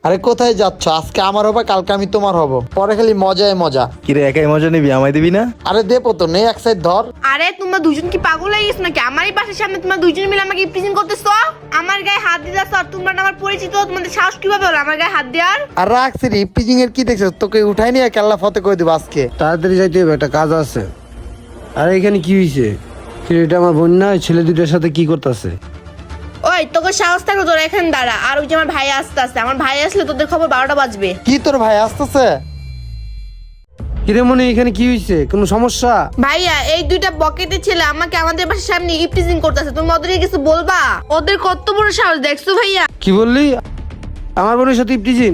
আরে কোথায় যাচ্ছ? আজকে আমার হবে, কালকে আমি তোমার হব, পরে খালি মজায় মজা। কিরে একাই মজা নিবি, আমায় দিবি না? আরে দেবো তো, নে এক সাইড ধর। আরে তোমরা দুজন কি পাগল হয়ে গেছো নাকি? আমারই বাসার সামনে তোমরা দুজন মিলে আমাকে ইপটিজিং করতেছো, আমার গায়ে হাত দিতেছ। আর তোমরা না আমার পরিচিত, তোমাদের সাহস কিভাবে হলো আমার গায়ে হাত দেওয়ার? আর রাখছি রে, ইপটিজিং এর কি দেখছো? তোকে উঠাই নিয়ে কেল্লা ফতে করে দিব আজকে। তাড়াতাড়ি যাইতে হবে, একটা কাজ আছে। আরে এখানে কি হয়েছে? এটা আমার বোন না, ছেলে দুটোর সাথে কি করতেছে? ওই তোকে সাহস থাকো, তোরা এখানে দাঁড়া। আর ওই যে আমার ভাই আসতে আসতে, আমার ভাই আসলে তোদের খবর 12টা বাজবে। কি তোর ভাই আসতেছে? কিরে মনে, এখানে কি হয়েছে? কোনো সমস্যা? ভাইয়া, এই দুইটা বকেটের ছেলে আমাকে আমাদের বাসার সামনে ইপটিজিং করতেছে। তুমি ওদেরকে কিছু বলবা? ওদের কত বড় সাহস দেখছো ভাইয়া? কি বললি? আমার বোনের সাথে ইপটিজিং?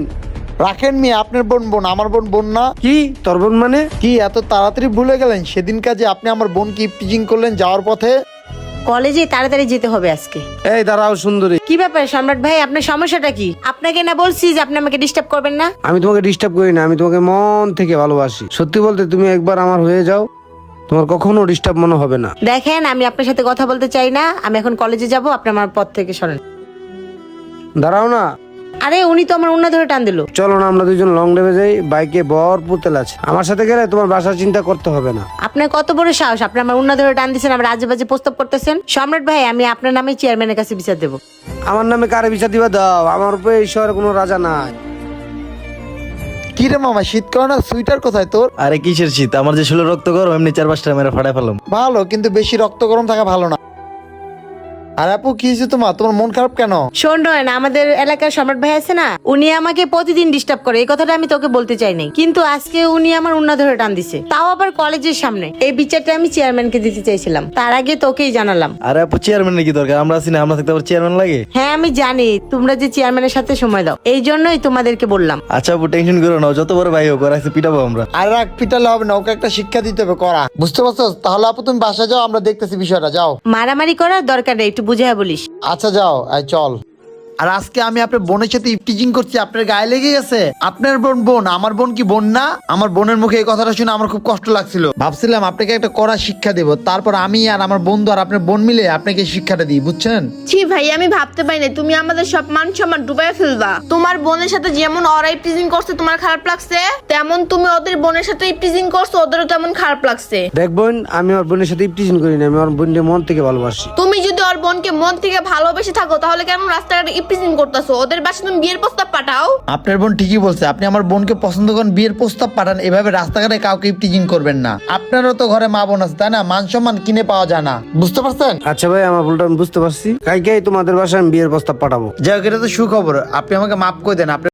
রাখেন মি, আপনার বোন বোন, আমার বোন বোন না। কি তোর বোন মানে? কি এত তাড়াতাড়ি ভুলে গেলেন? সেদিন কাজে আপনি আমার বোনকে ইপটিজিং করলেন যাওয়ার পথে। কলেজে তাড়াতাড়ি যেতে হবে আজকে। এই দাঁড়াও সুন্দরী, কি ব্যাপার সম্রাট ভাই, আপনার সমস্যাটা কি? আপনাকে না বলছি যে আপনি আমাকে ডিস্টার্ব করবেন না? আমি তোমাকে ডিস্টার্ব করি না, আমি তোমাকে মন থেকে ভালোবাসি। সত্যি বলতে তুমি একবার আমার হয়ে যাও, তোমার কখনো ডিস্টার্ব মনে হবে না। দেখেন, আমি আপনার সাথে কথা বলতে চাই না, আমি এখন কলেজে যাব, আপনি আমার পথ থেকে সরেন। দাঁড়াও না। আরে উনি তো আমার উন্না ধরে টান দিল। চলো না আমরা দুজন লং ড্রাইভে যাই, বাইকে ভরপুর তেল আছে। আমার সাথে গেলে তোমার বাসার চিন্তা করতে হবে না। আপনার কত বড় সাহস, আপনি আমার উন্না ধরে টান দিচ্ছেন, আমার আজে বাজে প্রস্তাব করতেছেন। সম্রাট ভাই, আমি আপনার নামে চেয়ারম্যানের কাছে বিচার দেবো। আমার নামে কারে বিচার দিবা দাও, আমার উপরে এই শহরে কোনো রাজা নাই। কি রে মামা, শীত করে না? সুইটার কোথায় তোর? আরে কিসের শীত, আমার যে ষোলো রক্ত গরম, এমনি 4-5টা মেরে ফাটাই ফেলাম। ভালো, কিন্তু বেশি রক্ত গরম থাকা ভালো না। আর আপু কি হয়েছে তোমার? তোমার মন খারাপ কেন? শোন, আমাদের এলাকার সম্রাট ভাই আছে না, উনি আমাকে প্রতিদিন ডিস্টার্ব করে। এই কথাটা আমি তোকে বলতে চাই নাই, কিন্তু আজকে উনি আমার উন্না ধরে টান দিছে, তাও আবার কলেজের সামনে। এই বিচারটা আমি চেয়ারম্যানকে দিতে চাইছিলাম, তার আগে তোকেই জানালাম। আরে আপু, চেয়ারম্যানের কি দরকার? আমরা আছি না, আমরা থাকতে আবার চেয়ারম্যান লাগে? হ্যাঁ আমি জানি, তোমরা যে চেয়ারম্যানের সাথে সময় দাও, এই জন্যই তোমাদেরকে বললাম। আচ্ছা আপু, টেনশন করো না, যত বড় ভাই হোক, ওর আজকে পিটাবো আমরা। আর রাগ পিটালে হবে না, ওকে একটা শিক্ষা দিতে হবে করা, বুঝতে পারছো? তাহলে আপু তুমি বাসা যাও, আমরা দেখতেছি বিষয়টা, যাও। মারামারি করার দরকার নেই, একটু বুঝাইয়া বলিস। আচ্ছা যাও, আয় চল। আর আজকে আমি আপনার বোনের সাথে ইপটিজিং করছি, আপনার গায়ে লেগে গেছে। আপনার বোন বোন, আমার বোন কি বোন না? আমার বোনের মুখে এই কথাটা শুনে আমার খুব কষ্ট লাগছিল। ভাবছিলাম আপনাকে একটা কড়া শিক্ষা দেব, তারপর আমি আর আমার বন্ধু আর আপনার বোন মিলে আপনাকে শিক্ষাটা দিই, বুঝছেন? ছি ভাই, আমি ভাবতে পারি না তুমি আমাদের সব মান সম্মান ডুবাই ফেলবা। তোমার বোনের সাথে যেমন ওরা ইপটিজিং করছে তোমার খারাপ লাগছে, তেমন তুমি ওদের বোনের সাথে ইপটিজিং করছো, ওদেরও তেমন খারাপ লাগছে। দেখ বোন, আমি আমার বোনের সাথে ইপটিজিং করি না, আমি আমার বোনকে মন থেকে ভালোবাসি। তুমি যদি ওর বোনকে মন থেকে ভালোবেসে থাকো, তাহলে কেন রাস্তাঘাটে ইপটিজিং করতেছো? ওদের বাসায় তুমি বিয়ের প্রস্তাব পাঠাও। আপনার বোন ঠিকই বলছে, আপনি আমার বোনকে পছন্দ করেন, বিয়ের প্রস্তাব পাঠান, এভাবে রাস্তাঘাটে কাউকে ইপটিজিং করবেন না। আপনারও তো ঘরে মা বোন আছে, তাই না? মান সম্মান কিনে পাওয়া যায় না, বুঝতে পারছেন? আচ্ছা ভাই, আমার ভুলটা আমি বুঝতে পারছি। কালকেই তোমাদের বাসায় আমি বিয়ের প্রস্তাব পাঠাবো। যাই হোক, এটা তো সুখবর, আপনি আমাকে মাফ করে দেন।